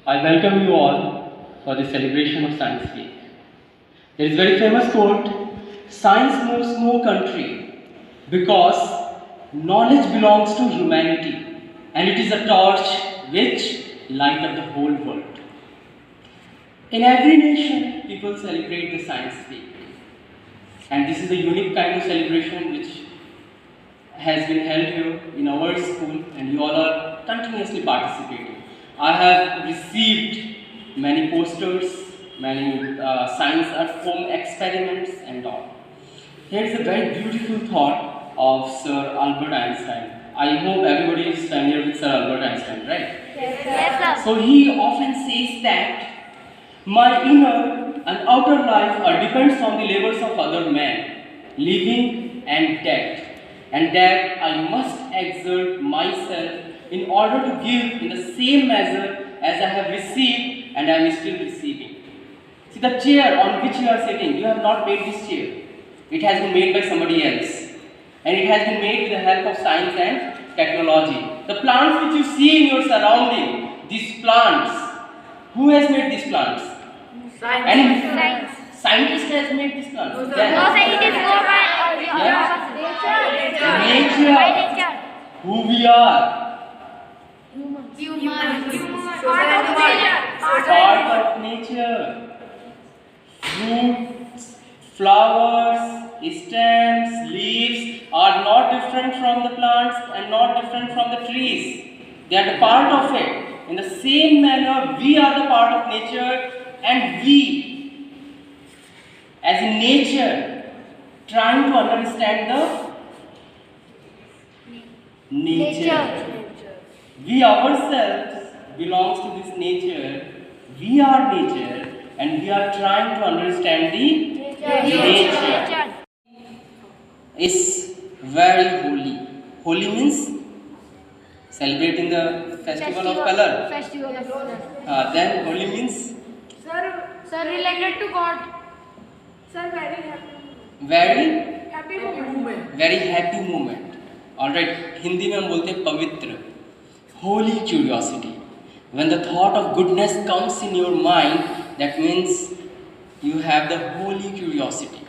I welcome you all for the celebration of Science Week. There is a very famous quote, science knows no country because knowledge belongs to humanity and it is a torch which light up the whole world. In every nation, people celebrate the Science Week. And this is a unique kind of celebration which has been held here in our school and you all are continuously participating. I have received many posters, many science at home experiments and all. Here is a very beautiful thought of Sir Albert Einstein. I hope everybody is familiar with Sir Albert Einstein, right? Yes, sir. So he often says that my inner and outer life are depends on the labors of other men, living and dead, and that I must exert myself in order to give in the same measure as I have received and I am still receiving. See the chair on which you are sitting, you have not made this chair. It has been made by somebody else. And it has been made with the help of science and technology. The plants which you see in your surrounding, these plants, who has made these plants? Science. Scientist has made these plants. No, scientist, no, Nature. nature. Who we are. Part of nature. Fruits, flowers, stems, leaves are not different from the plants and not different from the trees. They are the part of it. In the same manner, we are the part of nature and we, as in nature, trying to understand the nature. We ourselves belongs to this nature. We are nature and we are trying to understand the nature. Is very holy. Holy means celebrating the festival of color. Festival of color. Then holy means Sir, related to God. Sir, very happy moment. very happy moment. Alright, Hindi में हम बोलते हैं पवित्र. Holy curiosity. When the thought of goodness comes in your mind, that means you have the holy curiosity.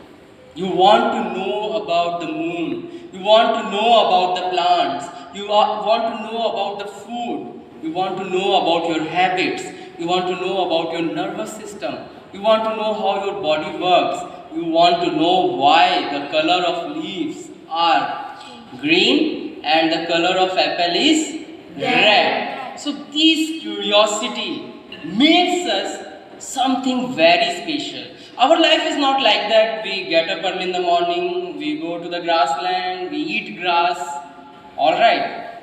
You want to know about the moon. You want to know about the plants. You want to know about the food. You want to know about your habits. You want to know about your nervous system. You want to know how your body works. You want to know why the color of leaves are green and the color of apple is red. So this curiosity makes us something very special. Our life is not like that. We get up early in the morning, we go to the grassland, we eat grass. Alright.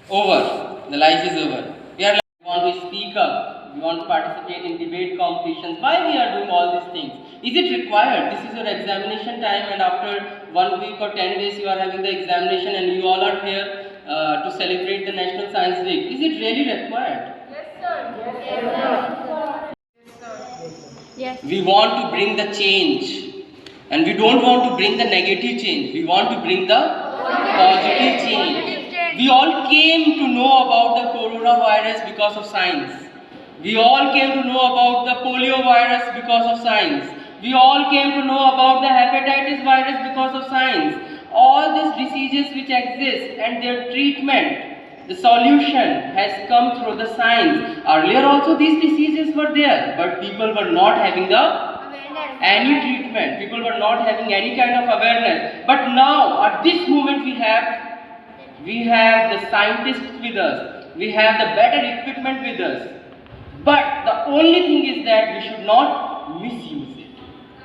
Over. The life is over. We are like, we want to speak up. We want to participate in debate competitions. Why we are doing all these things? Is it required? This is your examination time and after 1 week or 10 days you are having the examination and you all are here to celebrate the National Science Week. Is it really required? Yes. We want to bring the change and we don't want to bring the negative change. We want to bring the positive change. We all came to know about the coronavirus because of science. We all came to know about the polio virus because of science. We all came to know about the hepatitis virus because of science. All these diseases which exist and their treatment, the solution has come through the science. Earlier also these diseases were there, but people were not having any treatment. People were not having any kind of awareness. But now, at this moment, we have the scientists with us. We have the better equipment with us. But the only thing is that we should not misuse it.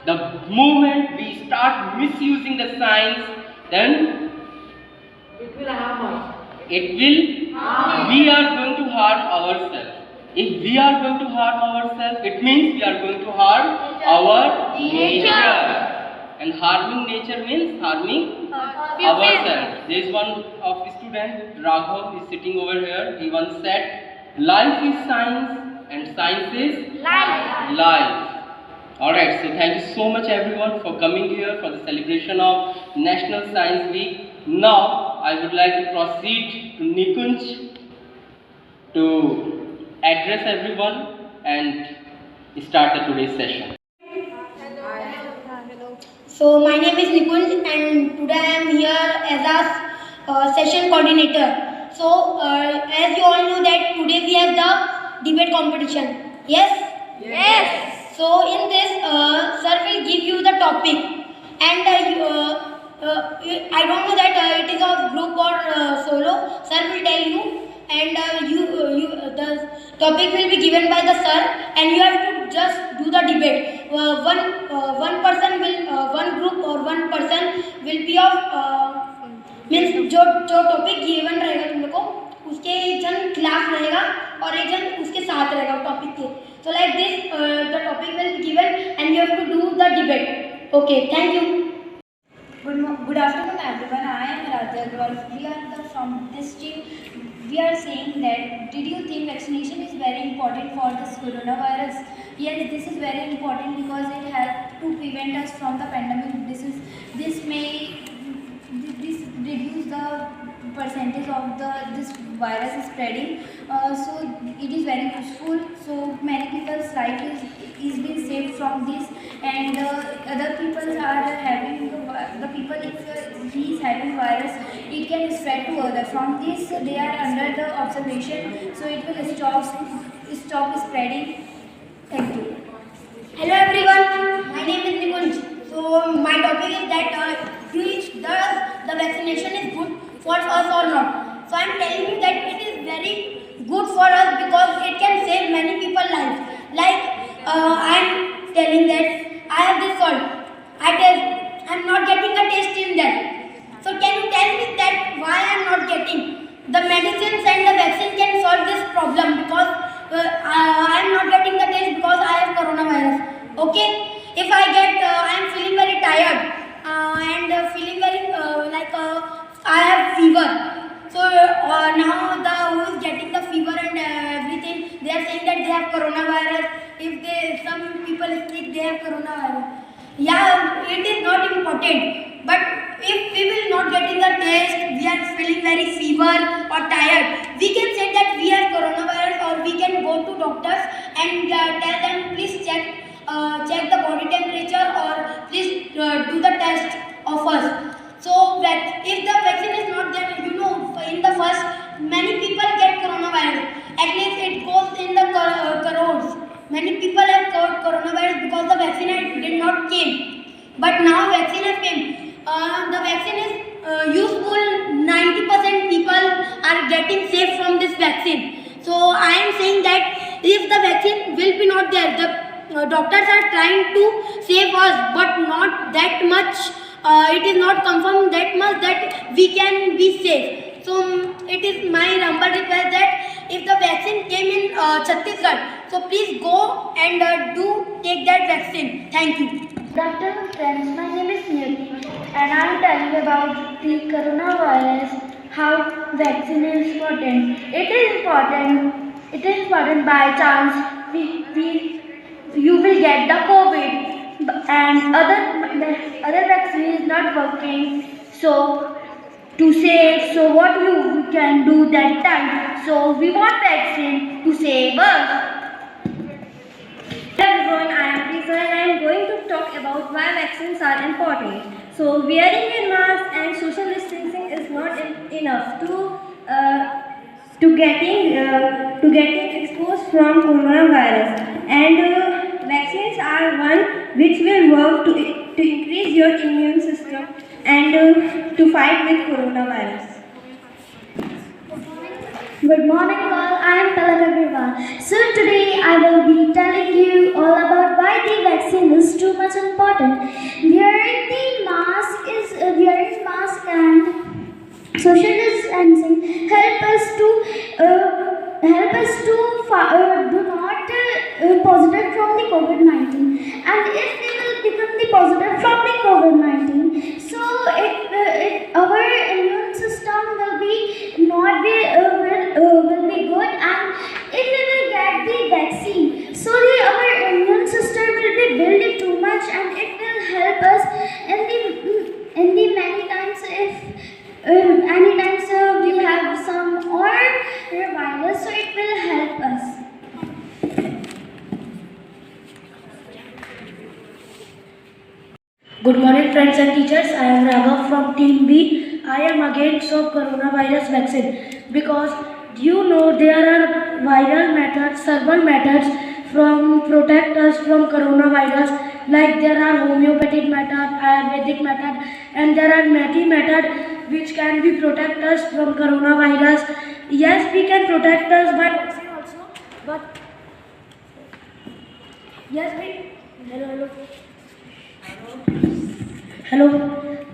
The moment we start misusing the science, then It will harm us. we are going to harm ourselves. If we are going to harm ourselves, it means we are going to harm our nature. And harming nature means harming ourselves. There is one of the student, Raghav, is sitting over here. He once said, life is science and science is life. Alright, so thank you so much everyone for coming here for the celebration of National Science Week. Now, I would like to proceed to Nikunj to address everyone and start the today's session. So my name is Nikunj and today I am here as a session coordinator. So as you all know that today we have the debate competition. Yes? Yes. So in this sir will give you the topic and I don't know that it is a group or solo. Sir will tell you and the topic will be given by the sir and you have to just do the debate. One person will one group or one person will be of means जो जो topic given रहेगा तुम लोग को उसके एक जन खिलाफ रहेगा और एक जन उसके साथ रहेगा टॉपिक के. So like this the topic will be given and you have to do the debate. Okay, thank you. Good afternoon everyone. I am Radha Agrawal. We are from this team. We are saying that did you think vaccination is very important for this coronavirus? Yes, this is very important because it helps to prevent us from the pandemic. This may reduce the percentage of this virus spreading. So it is very useful. So many people's life is being saved from this, and other people are having the people if he is having virus, it can spread to others. From this they are under the observation, so it will stop spreading. Thank you. Hello everyone, my name is Nikunj. So my topic is that the vaccination is good for us or not. So I am telling you that it is very good for us because it can save many people's lives. Like I am telling that I have this salt. I am not getting a taste in that. So can you tell me that why I am not getting? The medicines and the vaccine can solve this problem because I am not getting the taste because I have coronavirus. Okay, if I get I am feeling very tired and feeling very I have fever. So now the who is getting the fever and everything, they are saying that they have coronavirus. If some people is sick, they have coronavirus. Yeah, it is not important. But if we will not getting the test, we are feeling very fever or tired, we can say that we have coronavirus, or we can go to doctors and tell them please check the body temperature or please do the test of us. So that if the vaccine is not there, you know, in the first many people get coronavirus. At least it goes in the crores. Many people have got coronavirus because the vaccine did not came. But now vaccine has came. The vaccine is useful. 90% people are getting safe from this vaccine. So I am saying that if the vaccine will be not there, the doctors are trying to save us, but not that much. It is not confirmed that much that we can be safe. So it is my humble request that if the vaccine came in Chhattisgarh, so please go and do take that vaccine. Thank you. Good afternoon friends, my name is Niyati and I am telling about the coronavirus, how vaccine is important. It is important by chance you will get the COVID and other vaccine is not working. So what you can do that time? So we want vaccine to save us. Hello everyone, I am Lisa and I am going to talk about why vaccines are important. So wearing a mask and social distancing is not enough to getting exposed from coronavirus, and vaccines are one which will work to increase your immune system and to fight with coronavirus. Good morning all, I am Palak Agrawal. So today I will be telling you all about why the vaccine is too much important. Wearing mask and social distancing help us to do not positive from the COVID-19. And if we will become the positive from the COVID-19, so our immune system will be not be will be good, and if we will get the vaccine, so our immune system will be building too much, and it will help us in the many times if anytime we have some or virus, so it will help us. Good morning, friends and teachers. I am Raghav from Team B. I am against of coronavirus vaccine because you know there are viral methods, several methods from protect us from coronavirus. Like there are homeopathic method, Ayurvedic method, and there are many method which can be protect us from coronavirus. Yes, we can protect us by vaccine also, but yes, hello. Hello.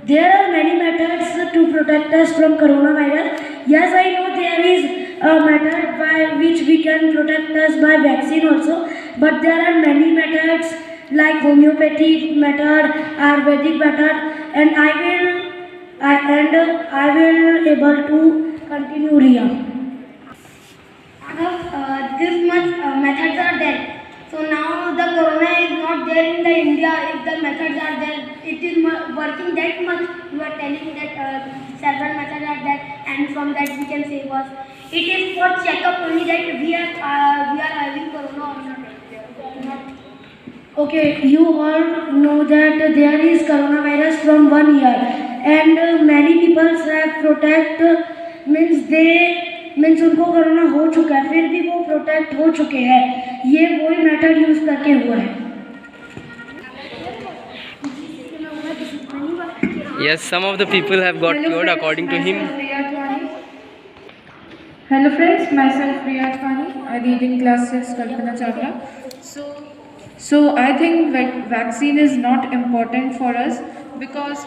There are many methods to protect us from coronavirus. Yes, I know there is a method by which we can protect us by vaccine also, but there are many methods like homeopathy method, Ayurvedic method, and I will able to continue Ria. This much methods are there. So now the corona is not there in the India. If the methods are there, it is working that much. You are telling that several methods are there, and from that we can save us. It is for checkup only that we are having corona or not. Okay, you all know that there is coronavirus from 1 year, and many people have protect means उनको corona हो चुका है, फिर भी वो protect हो चुके हैं. ये वही मेथड यूज करके हुआ है. Yes, some of the people have got cured according to him. Hello friends, myself Riyad Fani. I read in class 6 Kalpana Chawla. So I think vaccine is not important for us because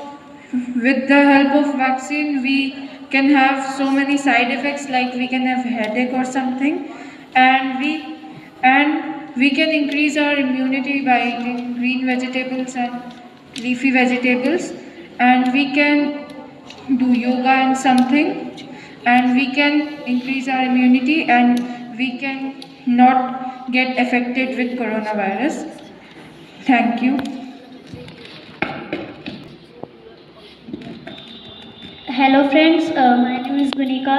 with the help of vaccine we can have so many side effects, like we can have headache or something, and we can increase our immunity by eating green vegetables and leafy vegetables, and we can do yoga and something, and we can increase our immunity and we can not get affected with coronavirus. Thank you. Hello friends, my name is Gunika.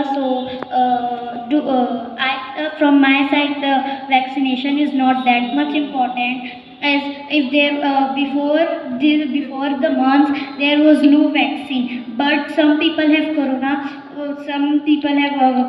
From my side, the vaccination is not that much important, as if there before the month there was no vaccine, but some people have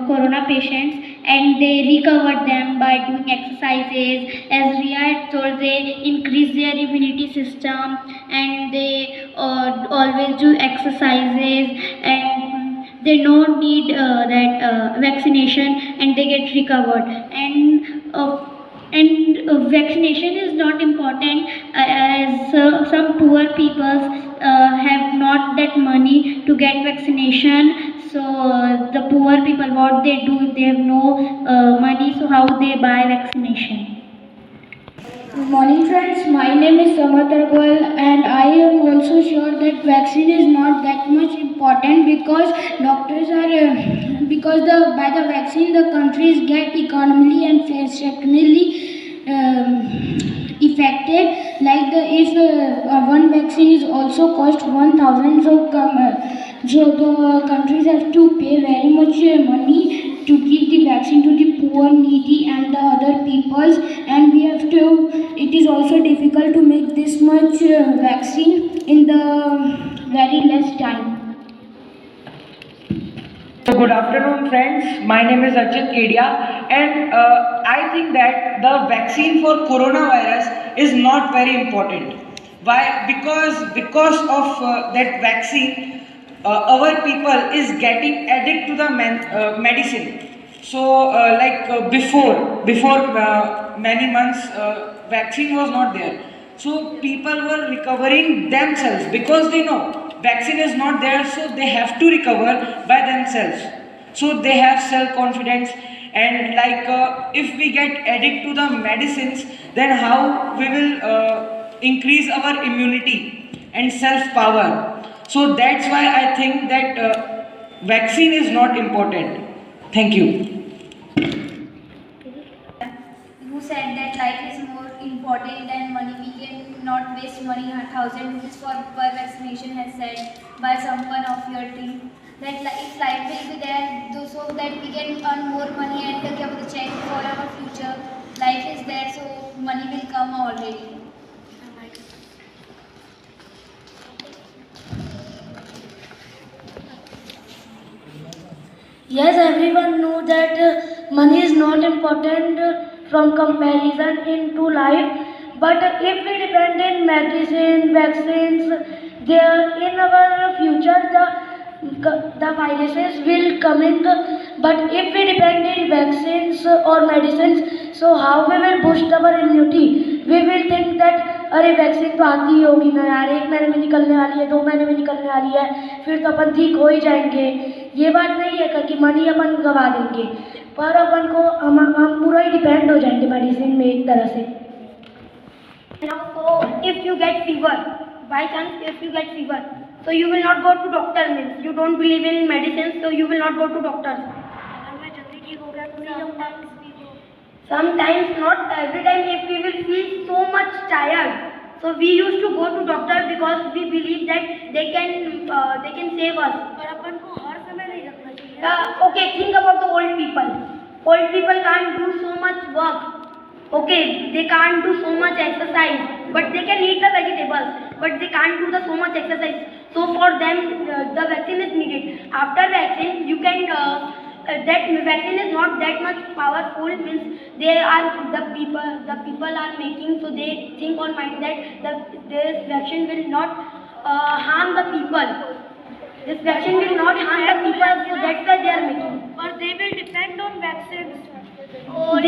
corona patients, and they recovered them by doing exercises. As Ria had told, they increase their immunity system, and they always do exercises, and they don't need that vaccination, and they get recovered. And vaccination is not important, as some poor people have not that money to get vaccination. So the poor people, what they do if they have no money, so how they buy vaccination? Good morning, friends. My name is Samatar Goel, and I am also sure that vaccine is not that much important because by the vaccine the countries get economically and financially affected. Like if one vaccine is also cost 1,000, so the countries have to pay very much money to give the vaccine to the poor, needy, and the other peoples, and we have to. It is also difficult to make this much vaccine in the very less time. So good afternoon friends, my name is Archit Kedia, and I think that the vaccine for coronavirus is not very important. Why? Because of that vaccine, our people is getting addicted to the medicine. So before many months, vaccine was not there. So people were recovering themselves because they know vaccine is not there, so they have to recover by themselves. So they have self-confidence, and if we get addicted to the medicines, then how we will increase our immunity and self-power. So that's why I think that vaccine is not important. Thank you. You said that life is more important than money. We can not waste money. 1,000 rupees for per vaccination has said by someone of your team. That if life will be there, so that we can earn more money and give the check for our future. Life is there, so money will come already. Yes, everyone know that money is not important from comparison into life. But if we depend on medicine, vaccines, there in our future the viruses will coming. But if we depend on vaccines or medicines, so how we will boost our immunity? We will think that अरे vaccine तो आती ही होगी ना यार, 1 महीने में निकलने वाली है, 2 महीने में निकलने वाली है, फिर तो अपन ठीक हो ही जाएंगे। ये बात नहीं है कि मनी अपन गवा देंगे, पर अपन को हम पूरा ही डिपेंड हो जाएंगे मेडिसिन में एक तरह से। Now, so if you get fever, by chance if you get fever, so you will not go to doctor, means you don't believe in medicine, so you will not go to doctor. Sometimes, not every time, if we will feel so much tired, so we used to go to doctor because we believe that they can save us. पर अपन को हर समय नहीं रखना चाहिए। Okay, think about the old people. Old people can't do so much work. Okay, they can't do so much exercise, but they can eat the vegetables, but they can't do so much exercise. So for them, the vaccine is needed. After vaccine, you can that vaccine is not that much powerful. Means the people are making, so they think on mind that this vaccine will not harm the people. This vaccine will not harm the people, so that's why they are making. But they will depend on vaccines. All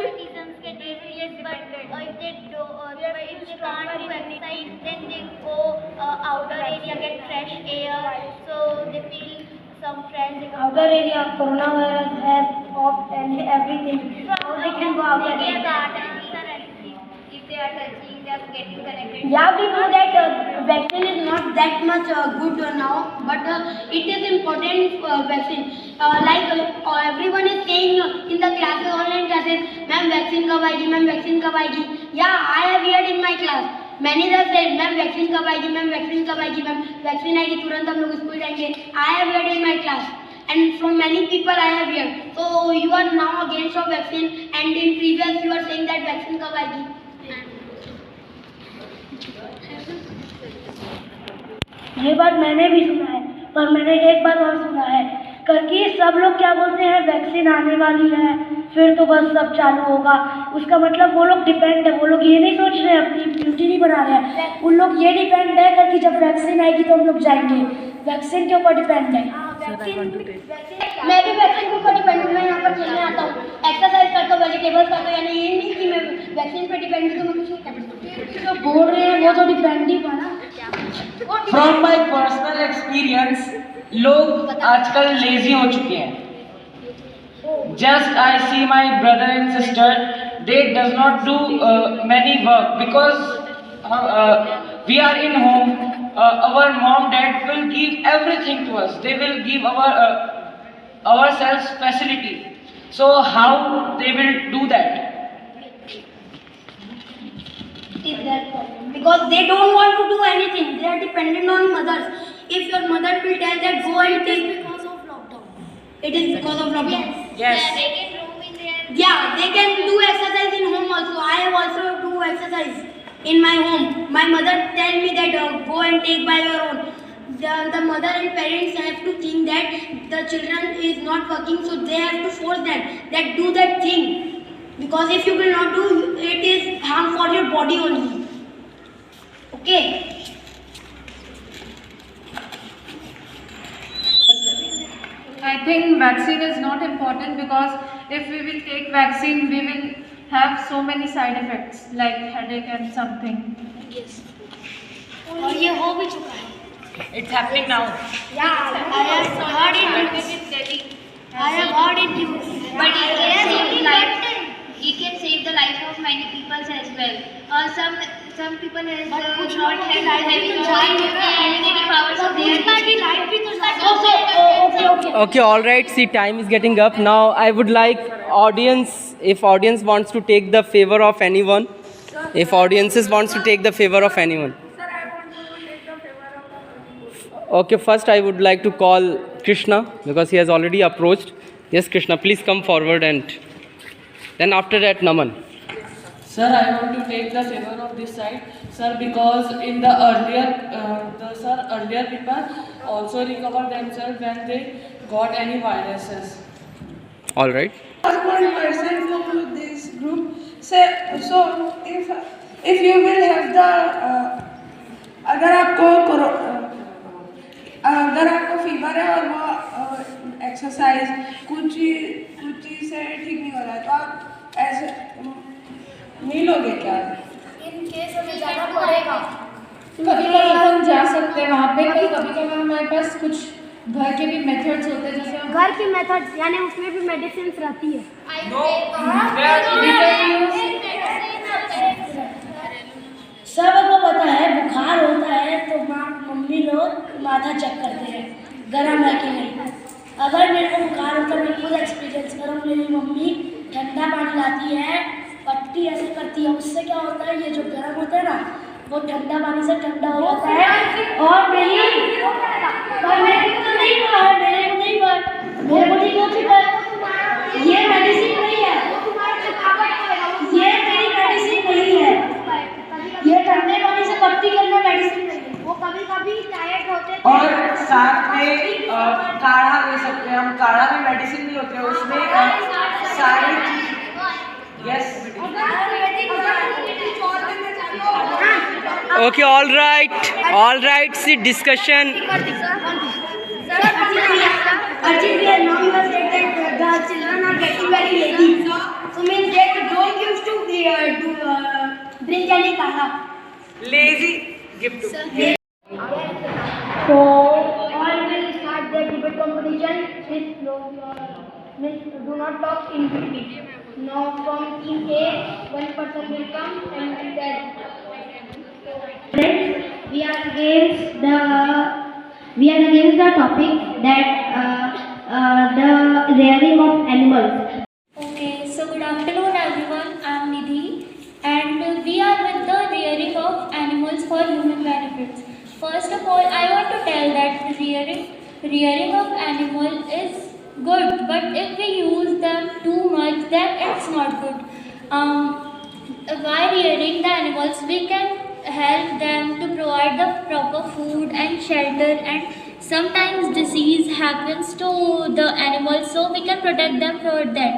citizens get disease, but if they can't do exercise, then they go outer area, get fresh air, so they feel some fresh. Outer area, coronavirus has off and everything. So they can go outer area. If they are touching, they are getting connected. Yeah, we know that vaccine is not that much good now, but it is important vaccine. Everyone is saying in the classes, online classes, ma'am vaccine कब आएगी, ma'am vaccine कब आएगी. Yeah, I have heard in my class. Many have said, ma'am vaccine कब आएगी, ma'am vaccine कब आएगी, ma'am vaccine आएगी तुरंत हम लोग स्कूल जाएंगे. I have heard in my class. And from many people I have heard. So you are now against of vaccine, and in previous you are saying that vaccine कब आएगी. ये बात मैंने भी सुना है, पर मैंने एक बात और सुना है क्योंकि सब लोग क्या बोलते हैं वैक्सीन आने वाली है फिर तो बस सब चालू होगा। उसका मतलब वो लोग डिपेंड है, वो लोग ये नहीं सोच रहे हैं, अपनी इम्यूनिटी नहीं बना रहे हैं, उन लोग ये डिपेंड है क्योंकि जब वैक्सीन आएगी तो हम लोग जाएंगे, वैक्सीन के ऊपर डिपेंड है। मैं भी वैक्सीन के ऊपर डिपेंड हूँ, मैं यहाँ पर खेलने आता हूँ, एक्सरसाइज करता हूँ, वेजिटेबल्स खाता हूँ, यानी ये नहीं कि मैं वैक्सीन पर डिपेंड हूँ तो मैं कुछ नहीं कर सकती। जो बोल रहे हैं वो तो डिपेंड ही बना। फ्रॉम माई पर्सनल एक्सपीरियंस लोग आजकल लेजी हो चुके हैं। Just I see my brother and sister, they does not do many work because we are in home, our mom dad will give everything to us, they will give ourselves facility, so how they will do that? Is that problem? Because they don't want to do anything, they are dependent on mothers. If your mother will tell that go and take, Because of lockdown. it is because of lockdown. Yes. They can roam in their. Yeah, they can do exercise in home also. I have also do exercise in my home. My mother tell me that go and take by your own. The mother and parents have to think that the children is not working, so they have to force them that do that thing. Because if you will not do, it is harm for your body only. Okay. I think vaccine is not important because if we will take vaccine, we will have so many side effects like headache and something. और ये हो भी चुका है. It's happening now. Yeah, I have heard it. I have heard it. But it can save the life of many people as well. Some people has not having immunity power, so they are. Okay, all right. See, time is getting up now. I would like audience, if audience wants to take the favor of anyone, if audiences wants to take the favor of anyone. Okay, first I would like to call Krishna because he has already approached. Yes, Krishna, please come forward, and then after that Naman. Sir, I want to take the favor of this side, sir, because in the earlier people also recover themselves when they got any viruses. All right. One person from this group. So if you will have the अगर आपको fever है और वो exercise कुछ चीज़ से ठीक नहीं हो रहा है तो आप ऐसे नहीं लोगे क्या? इन केस हमें जाना पड़ेगा। कभी कभी हम जा सकते हैं वहाँ पे, कभी कभी हमारे पास कुछ घर के भी मेथड्स होते हैं, जैसे घर की मेथड यानी उसमें भी मेडिसिन रहती है। सबको पता है बुखार होता है तो मम्मी लोग माथा चेक करते हैं गर्म है कि नहीं। अगर मेरे को बुखार होता है, मैं खुद एक्सपीरियंस करूँ, मेरी मम्मी ठंडा पानी लाती है, पट्टी ऐसे करती है, उससे क्या होता है ये जो गर्म होता है ना वो ठंडा पानी से ठंडा हो जाता है। और मेरे को तो नहीं हुआ है, मेरे को नहीं हुआ, मेरे को ठीक हो चुका है। ये मेडिसिन नहीं है, ये मेरी मेडिसिन नहीं है, ये ठंडे पानी से पट्टी करना मेडिसिन नहीं है। वो कभी कभी टायर्ड होते हैं और साथ में काढ़ा ले सकते हैं हम। काढ़ा में मेडिसिन नहीं होते हैं, उसमें सारी चीज। Yes Okay, all right. See discussion. Arjun, we are now you have said that the children are getting very lazy. So means they don't used to drink any kaha. lazy gift. So all will start their debate competition. Please do not talk in between. Now from team A, one person will come and will tell. Friends, we are against the topic that the rearing of animals. Okay, so good afternoon everyone. I am Nidhi and we are with the rearing of animals for human benefits. First of all, I want to tell that rearing of animal is good, but if we use them too much, then it's not good. By rearing the animals, we can help them to provide the proper food and shelter, and sometimes disease happens to the animals, so we can protect them for that.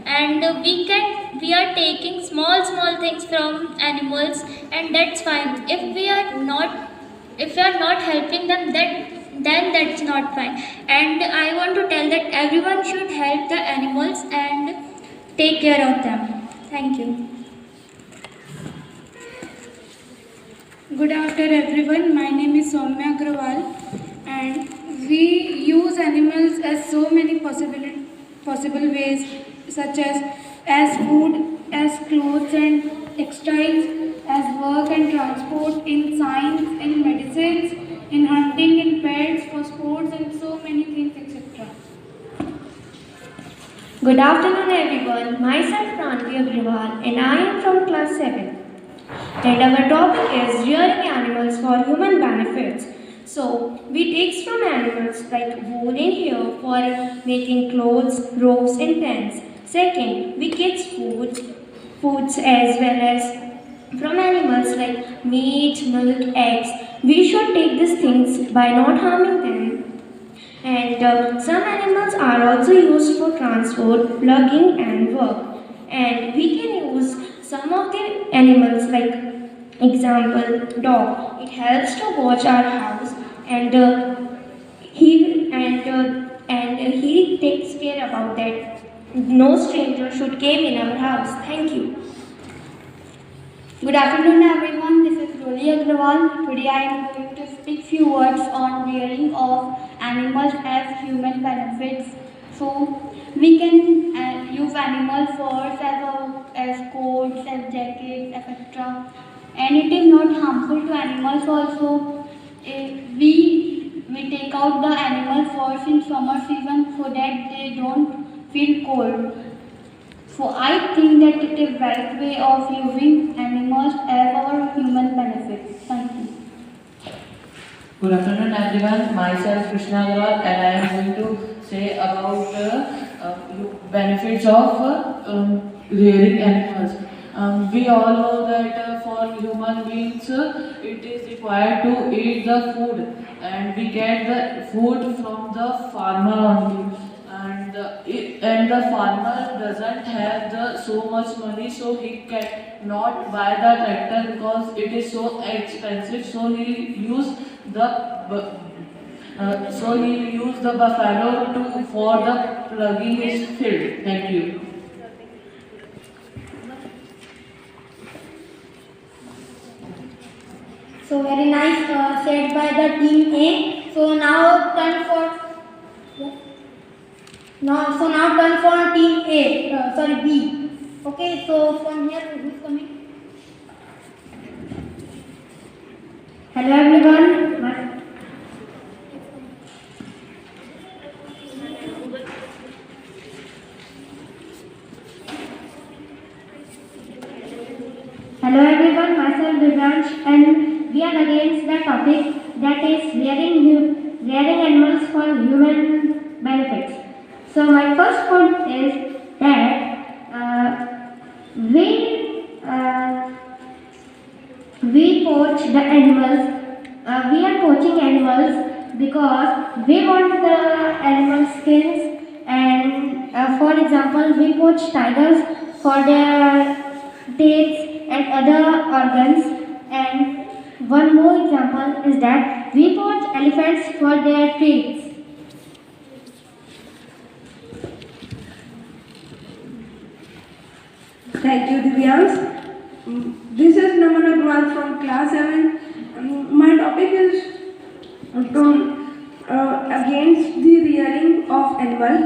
And we are taking small things from animals, and that's fine. If we are not helping them, then that's not fine. And I want to tell that everyone should help the animals and take care of them. Thank you. Good afternoon everyone, my name is Soumya Agrawal and we use animals as so many possible ways, such as food, as clothes and textiles, as work and transport, in science, in medicines, in hunting, in pets, for sports and so many things, etc. Good afternoon everyone, myself Pranti Agrawal and I am from class 7. And our topic is rearing animals for human benefits. So, we take from animals like wool and hair for making clothes, ropes and tents. Second, we get foods as well as from animals like meat, milk, eggs. We should take these things by not harming them. And some animals are also used for transport, plugging and work. And we can use some of the animals like example dog. It helps to watch our house and he takes care about that. No stranger should come in our house. Thank you. Good afternoon everyone, this is Roli Agrawal. Today I am going to speak few words on rearing of animals as human benefits. So we can use animal furs as coats, as jackets, etc. And it is not harmful to animals also. We take out the animal furs in summer season so that they don't feel cold. So I think that it is right way of using animals as our human benefit. Thank you. Good afternoon everyone, myself Krishna Agrawal and I am going to say about benefits of rearing animals. We all know that for human beings it is required to eat the food, and we get the food from the farmer only. And the farmer doesn't have so much money, so he cannot buy the tractor because it is so expensive. So he use the buffalo for the plugging his field. Thank you. So very nice said by the team A. So now turn for team A. Sorry, B. Okay. So from here, who is coming? Hello everyone. Hello everyone, myself Divyansh, and we are against the topic that is rearing animals for human benefits. So my first point is that we poach the animals. We are poaching animals because we want the animal skins, and for example, we poach tigers for their tails and other organs. And one more example is that we poach elephants for their traits. Thank you, Divyansh. This is Naman Agrawal from class 7. My topic is against the rearing of animal.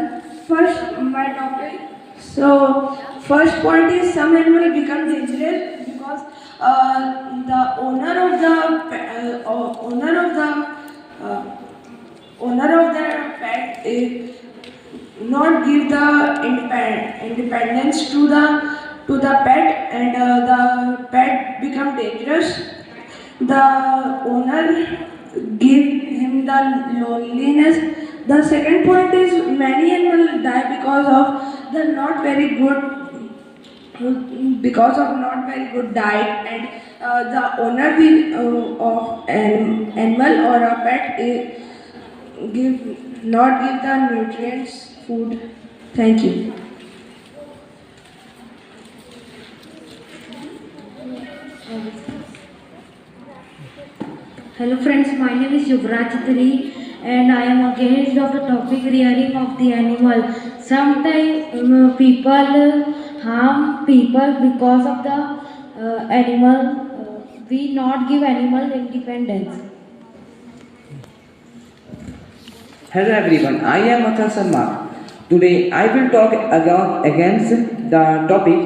First point is some animal become dangerous because the owner of the pet not give the independence to the pet, and the pet become dangerous. The owner give him the loneliness. The second point is many animals die because of not very good diet, and the owner will of an animal or a pet not give the nutrients food. Thank you. Hello friends, my name is Yuvraj Chitri and I am against of the topic rearing of the animal. Sometimes people harm people because of the animal. We not give animal independence. Hello everyone, I am Athar Sharma. Today I will talk against the topic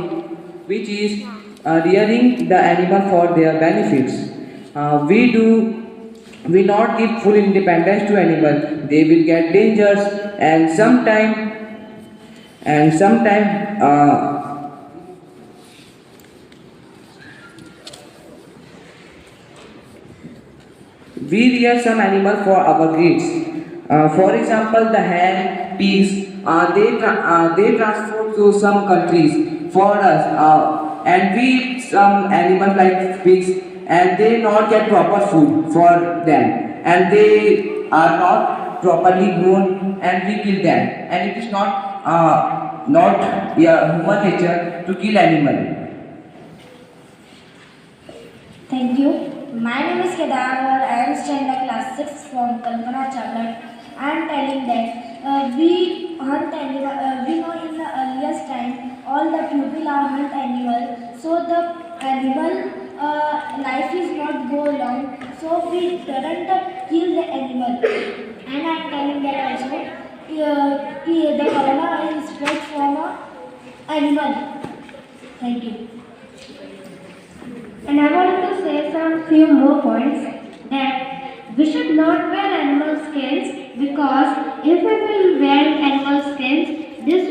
which is rearing the animal for their benefits. We not give full independence to animal. They will get dangers, and sometime we rear some animal for our needs. For example, the hen, pigs, they transport to some countries for us, and we eat some animals like pigs, and they not get proper food for them, and they are not properly grown, and we kill them, and it is not human nature to kill animal. Thank you. My name is Kedar. I am standing class 6 from Kalpana Chawla. I am telling that we hunt animal. We know in the earliest time all the people are hunt animal, so the animal life is not go long. So we don't kill the animal. And I am telling that also the corona is spread from a animal. Thank you. And I wanted to say some few more points that we should not wear animal skins, because if we will wear animal skins, this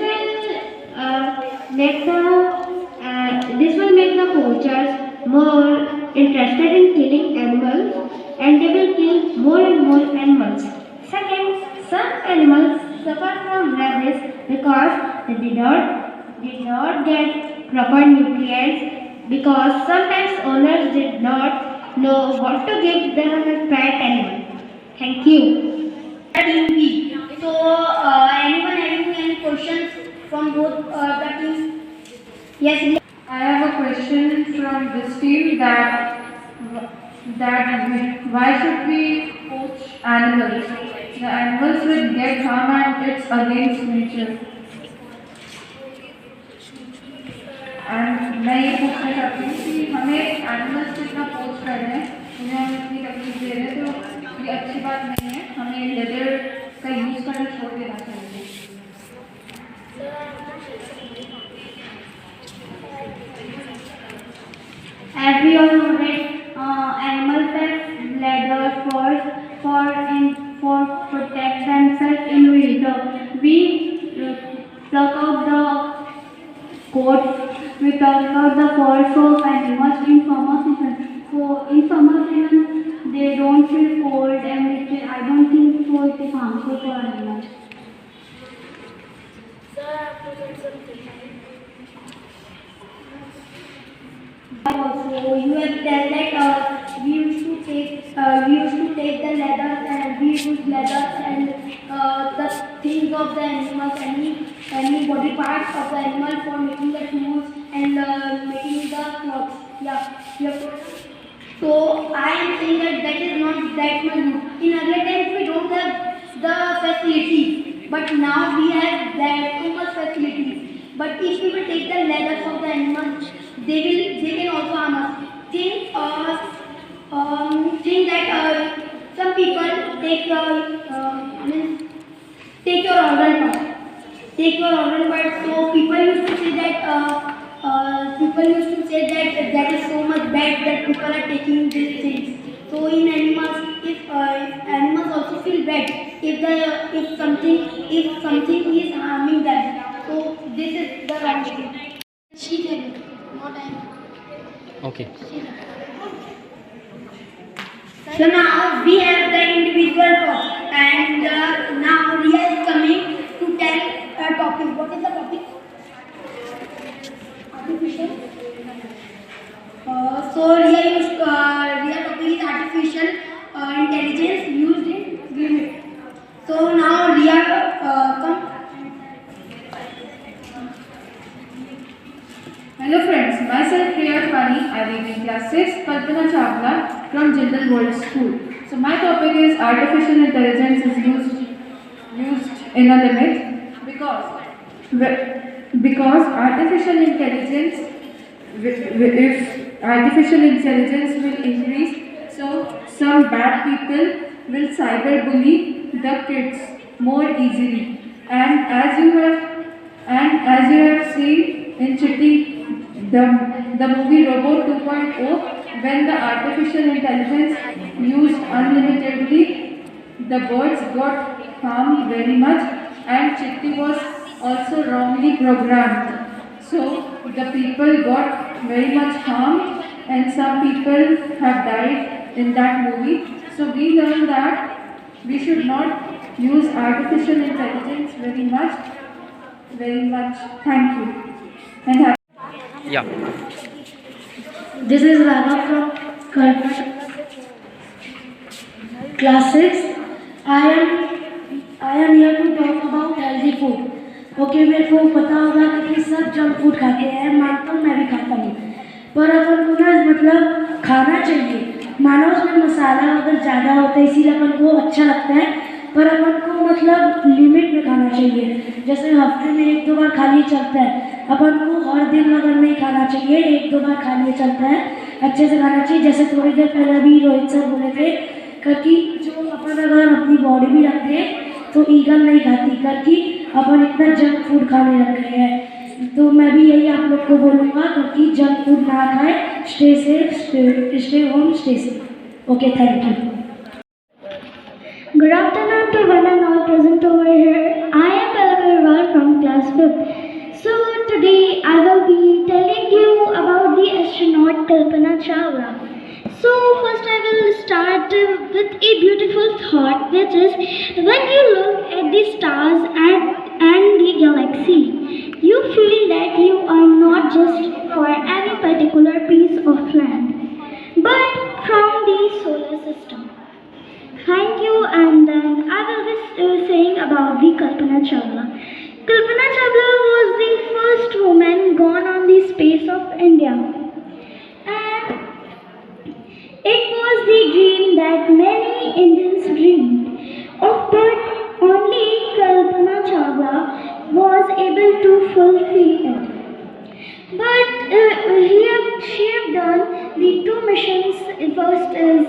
will make the poachers more interested in killing animals, and they will kill more and more animals. Second, some animals suffer from rabies because they did not get proper nutrients, because sometimes owners did not know what to give them a pet animal. Thank you. Team B. So, anyone having any questions from both the teams? Yes. I have a question from this team that why should we poach animals? The animals will get harm and it's against nature. And मैं ये पूछना चाहती हूँ कि हमें animals को इतना पोच कर रहे हैं, उन्हें हम इतनी तकलीफ दे रहे हैं, तो ये अच्छी बात नहीं है. हमें लेदर का यूज़ करना छोड़ देना चाहिए. As we all know that animals have leather for protect themselves in winter. We pluck out the coats, we pluck out the furs of animals in summer season. So in summer season they don't feel cold and I don't think so it is harmful for animals. Also, you have said that we used to take the leather and we use leather and the things of the animals, any body parts of the animal for making the tools and making the clothes. Yeah. So I am saying that is not that much good. In earlier times we don't have the facilities, but now we have that too much facilities. But if we will take the leathers of the animals, they can also harm us. Think that some people take take your organ part. Take your organ part. So people used to say that that is so much bad that people are taking these things. So in animals, if animals also feel bad if something is harming them. So this is the right thing. She can not I. Okay. So now we have the individual talk, and now Riya is coming to tell a topic. What is the topic? Artificial. So Riya topic is artificial intelligence used in limit. So now Riya come. Hello friends, myself Priya Twani, I read in class 6, Kalpana Chawla from Jindal World School. So my topic is artificial intelligence is used in a limit because artificial intelligence, if artificial intelligence will increase, so some bad people will cyberbully the kids more easily. And as you have seen in Chitti, the movie Robot 2.0, when the artificial intelligence used unlimitedly, the birds got harmed very much and Chitti was also wrongly programmed. So the people got very much harmed and some people have died in that movie. So we learned that we should not use artificial intelligence very much. Thank you. And have Yeah. This is Raghav from class 6. I am here to talk about healthy food. Okay, मेरे को पता होगा कि सब junk food खाते हैं, मानता हूँ मैं भी खाता हूँ, पर अपन को ना मतलब खाना चाहिए. मानो उसमें मसाला अगर ज़्यादा होता है इसीलिए अपन को अच्छा लगता है, पर अपन को मतलब लिमिट में खाना चाहिए. जैसे हफ्ते में 1-2 बार खा लिए चलता है, अपन को हर दिन अगर नहीं खाना चाहिए, 1-2 बार खा लिए चलता है, अच्छे से खाना चाहिए. जैसे थोड़ी देर पहले भी रोहित सर बोले थे कि जो अपन अगर अपनी बॉडी भी रखते हैं तो ईगल नहीं खाती, करके अपन इतना जंक फूड खाने लग गए हैं. तो मैं भी यही आप लोग को बोलूँगा कि जंक फूड ना खाएं, stay safe, stay home, stay safe. Okay, thank you. Good afternoon to one and all present over here. I am Palak from class 5th. So today I will be telling you about the astronaut Kalpana Chawla. So first I will start with a beautiful thought, which is when you look at the stars and the galaxy, you feel that you are not just for any particular particular piece of land, but from the solar system. Thank you, and then I will be saying about the Kalpana Chawla. Kalpana Chawla was the first woman gone on the space of India. And it was the dream that many Indians dreamed of, but only Kalpana Chawla was able to fulfill it. But she have done the two missions. First is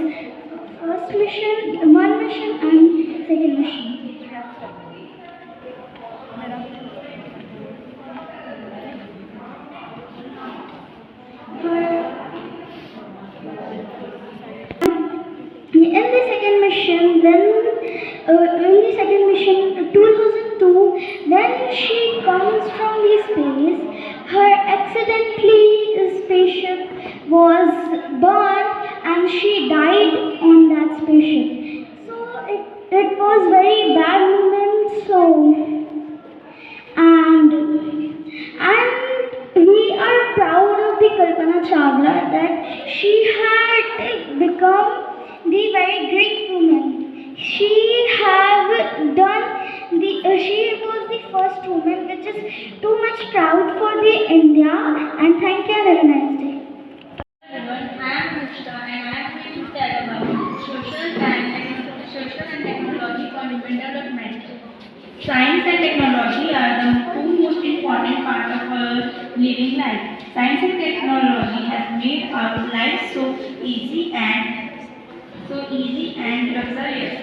first mission, one mission, and second mission. In the second mission, in the second mission, 2002, when she comes from the space, her accidentally spaceship was burned and she died on that spaceship. So it was very bad moment. And we are proud of the Kalpana Chawla that she had become the very great woman. She was the first woman, which is too much proud for the India. And thank you. Have a nice day. Everyone, I am Nushta and I am going to tell about social and technology for human development. Science and technology are the two most important parts of our living life. Science and technology has made our life so easy and luxurious.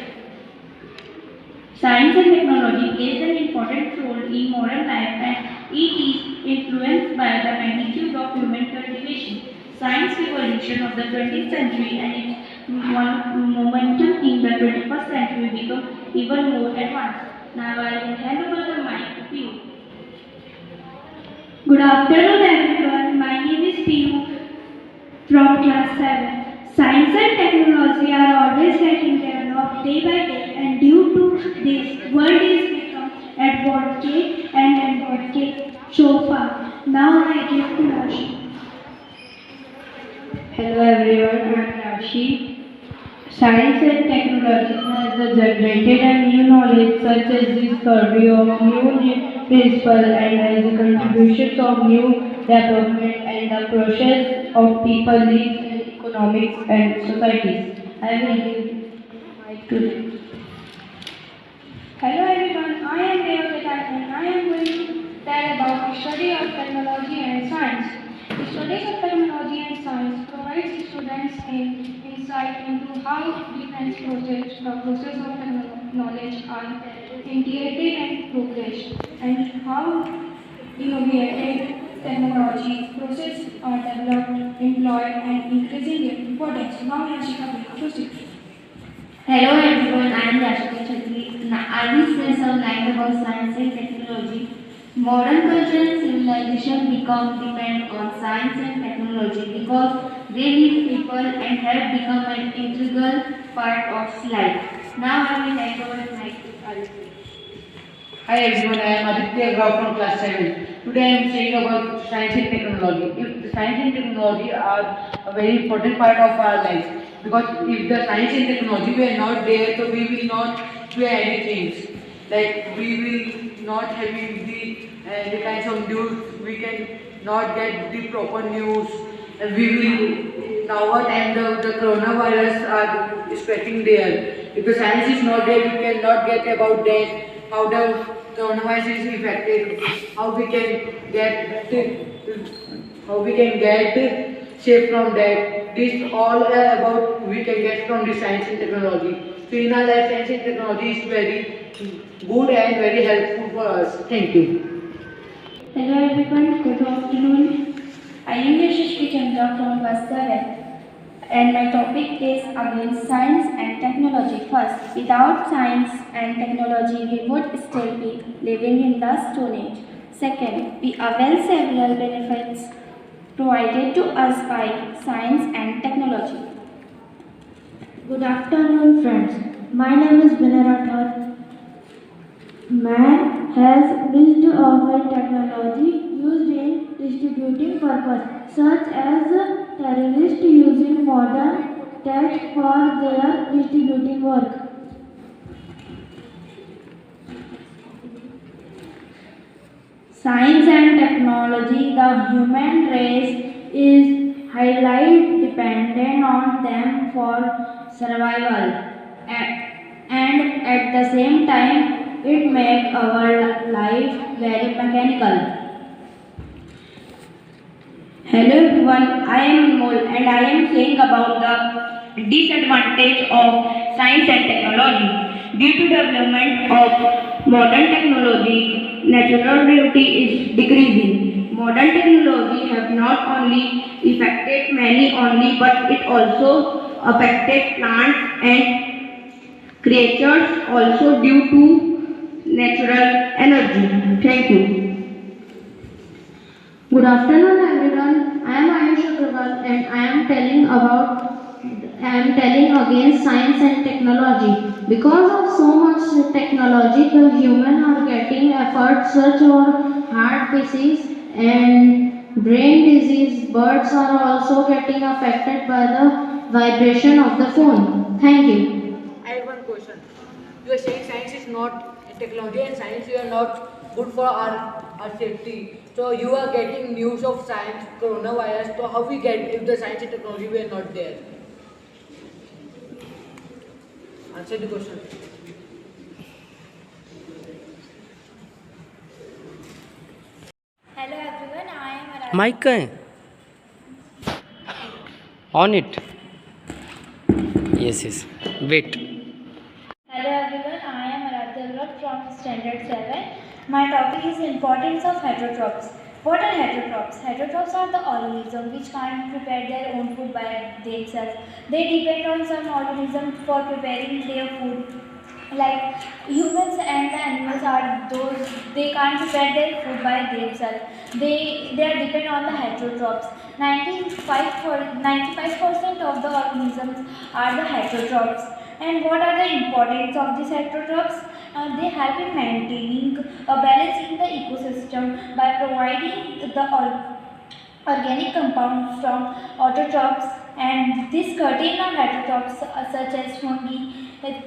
Science and technology plays an important role in modern life and it is influenced by the magnitude of human cultivation. Science revolution of the 20th century and its momentum in the 21st century become even more advanced. Now I will hand over the mic to Piyu. Good afternoon, everyone. My name is Piyu from class 7. Science and technology are always getting developed day by day, and due to this, world is become advocate so far. Now I give to Rashi. Hello everyone, I am Rashi. Science and technology has generated a new knowledge such as discovery of new principles and as the contributions of new development and the process of people lives in economics and societies. I will give my to. Hello everyone, I am Devavita and I am going to tell about the study of technology and science. The studies of technology and science provides students an insight into how different process of knowledge are integrated and progress, and how innovative technology processes are developed, employed, and increasing in importance. Now, Yashika will proceed. Hello everyone, I am Yashika Chatri. I will say some lines about science and technology. Modern culture and civilization become depend on science and technology because they need people and have become an integral part of life. Now I will hand over the mic to Aditya. Hi everyone, I am Aditya Rao from class 7. Today I am saying about science and technology. If the science and technology are a very important part of our life, because if the science and technology were not there, so we will not do anything. Like we will not having the kinds of news, we can not get the proper news. We will now time the coronavirus are spreading there. If the science is not there, we cannot get about that. How the coronavirus is affected, how we can get safe from that. This all about we can get from the science and technology. So in our life, science and technology is very good and very helpful for us. Thank you. Hello everyone, good afternoon. I am Yashashri Chandra from class 7 and my topic is against science and technology. First, without science and technology we would still be living in the Stone Age. Second, we avail several benefits provided to us by science and technology. Good afternoon friends. My name is Vinay Rathod. Man has built over technology used in distributing purpose, such as terrorists using modern tech for their distributing work. Science and technology, the human race is highly dependent on them for survival. And at the same time, it makes our life very mechanical. Hello everyone, I am Anmol and I am saying about the disadvantage of science and technology. Due to development of modern technology, natural beauty is decreasing. Modern technology have not only affected many only but it also affected plants and creatures also due to natural energy. Thank you. Good afternoon, everyone. I am Ayush Agarwal and I am telling against science and technology. Because of so much technology, the humans are getting efforts such for heart disease and brain disease. Birds are also getting affected by the vibration of the phone. Thank you. I have one question. You are saying science is not technology and science you are not good for our safety. So you are getting news of science, coronavirus. So how we get if the science and technology were not there? Answer the question. Hello everyone, I am Aradhana. Mic कहाँ है? On it. Yes. Wait. Hello everyone, I am Aradhana from Standard 7. My topic is importance of heterotrophs. What are heterotrophs? Heterotrophs are the organisms which can't prepare their own food by themselves. They depend on some organism for preparing their food. Like humans and the animals are those, they can't prepare their food by themselves. They are dependent on the heterotrophs. 95% of the organisms are the heterotrophs. And what are the importance of these heterotrophs? They help in maintaining a balance in the ecosystem by providing the organic compounds from autotrophs, and this contain of heterotrophs such as fungi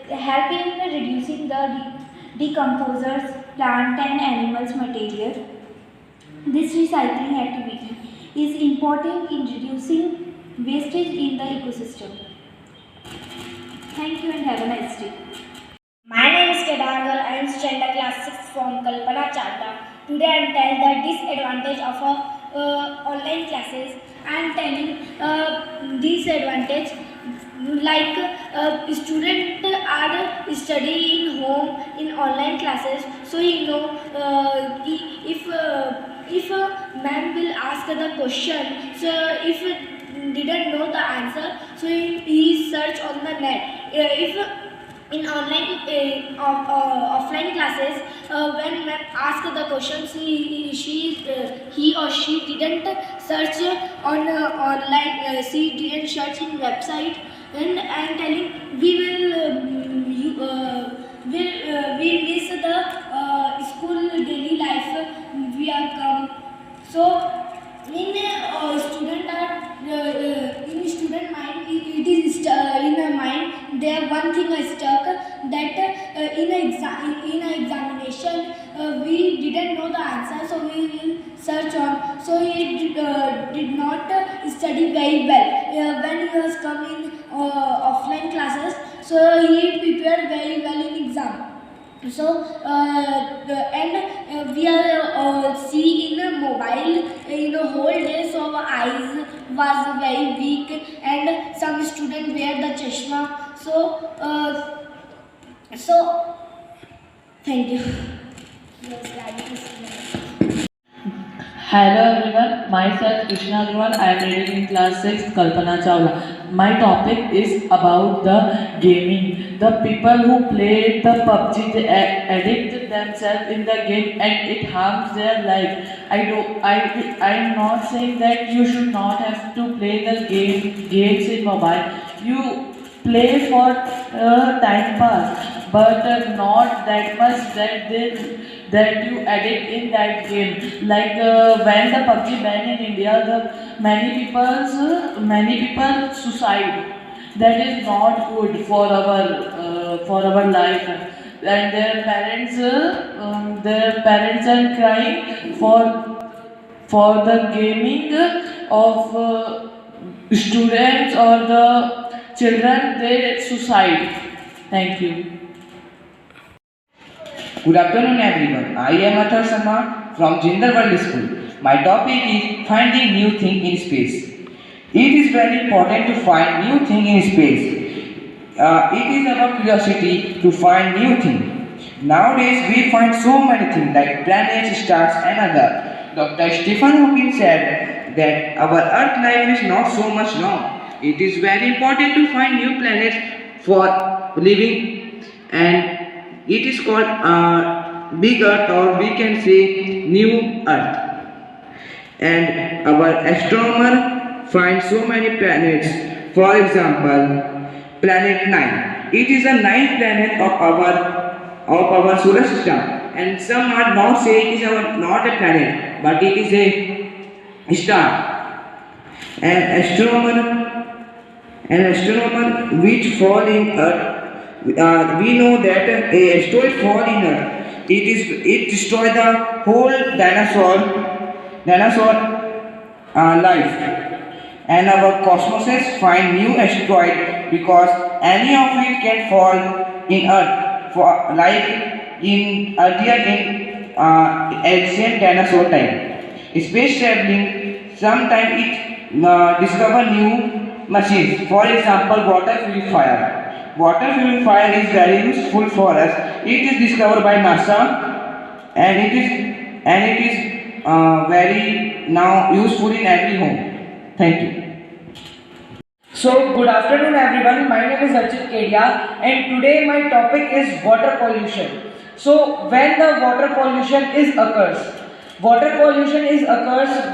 help in reducing the decomposers, plant and animals material. This recycling activity is important in reducing wastage in the ecosystem. Thank you and have a nice day. My name is Kedargal. I am standard class 6 from Kalpana Chawla. Today I am telling the disadvantage of online classes. I am telling disadvantage like students are studying home in online classes. So if ma'am will ask the question, so if didn't know the answer, so he search on the net. If in online offline classes, when ma'am ask the questions, he or she didn't search on online. She didn't search in website, and I am telling we will miss the school daily life. We are come. So in student mind, it is in a mind there one thing is stuck that in a examination we didn't know the answer, so we will search on. So he did not study very well when he was come in offline classes. So he prepared very well in exam. So we are see in a mobile in a whole day, so our eyes was very weak and some student wear the chashma. So thank you. Hello everyone, myself Krishna Agrawal. I am reading in class 6 Kalpana Chawla. My topic is about the gaming. The people who play the PUBG, they addict themselves in the game and it harms their life. I am not saying that you should not have to play the games in mobile. You play for time pass. but not that much that you addict in that game. Like when the PUBG banned in India, the many people suicide. That is not good for our life. And their parents are crying for the gaming of students or the children. They suicide. Thank you. Good afternoon everyone. I am Athar Sharma from Jindal World School. My topic is finding new thing in space. It is very important to find new thing in space. It is our curiosity to find new thing. Nowadays we find so many things like planets, stars and other. Dr. Stephen Hawking said that our Earth life is not so much long. It is very important to find new planets for living, and it is called big Earth, or we can say new Earth. And our astronomer finds so many planets. For example, planet 9. It is the ninth planet of our solar system, and some are not saying it is not a planet, but it is a star. An astronomer which fall in Earth. We know that a asteroid fall in Earth. It destroy the whole dinosaur life. And our cosmoses find new asteroid because any of it can fall in Earth. Like in earlier in ancient dinosaur time. Space traveling, sometimes it discover new machines. For example, water purifier. Water purifier is very useful for us. It is discovered by NASA, and it is very now useful in every home. Thank you. So, good afternoon everyone. My name is Archit Kedia, and today my topic is water pollution. So, when the water pollution occurs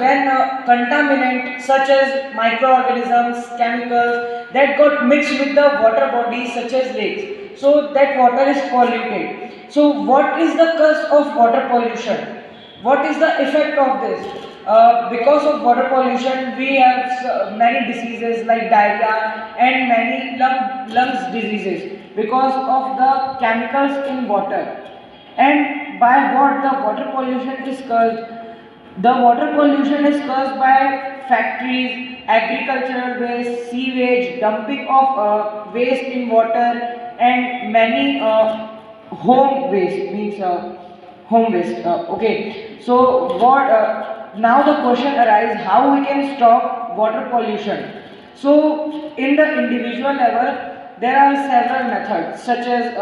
when contaminant such as microorganisms, chemicals that got mixed with the water bodies such as lakes. So, that water is polluted. So, what is the cause of water pollution? What is the effect of this? Because of water pollution, we have many diseases like diarrhea and many lungs diseases because of the chemicals in water. And by what the water pollution is caused? The water pollution is caused by factories, agricultural waste, sewage, dumping of waste in water, and many home waste means home waste. Okay, so what? Now the question arises: how we can stop water pollution? So, in the individual level, there are several methods such as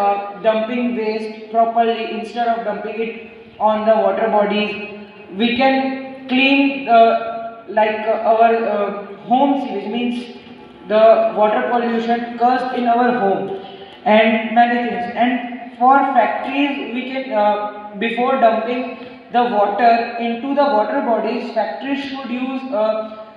dumping waste properly instead of dumping it on the water bodies. We can clean our home sewage, means the water pollution caused in our home, and many things. And for factories, we can before dumping the water into the water bodies, factories should use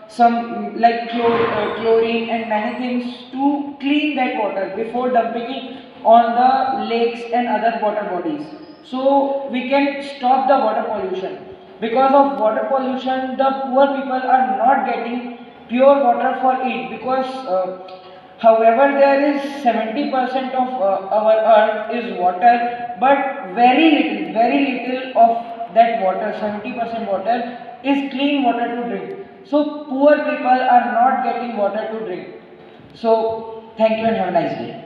some like chlorine and many things to clean that water before dumping it on the lakes and other water bodies. So we can stop the water pollution. Because of water pollution, the poor people are not getting pure water for it, because however there is 70% of our earth is water, but very little of that water, 70% water, is clean water to drink. So poor people are not getting water to drink. So thank you and have a nice day.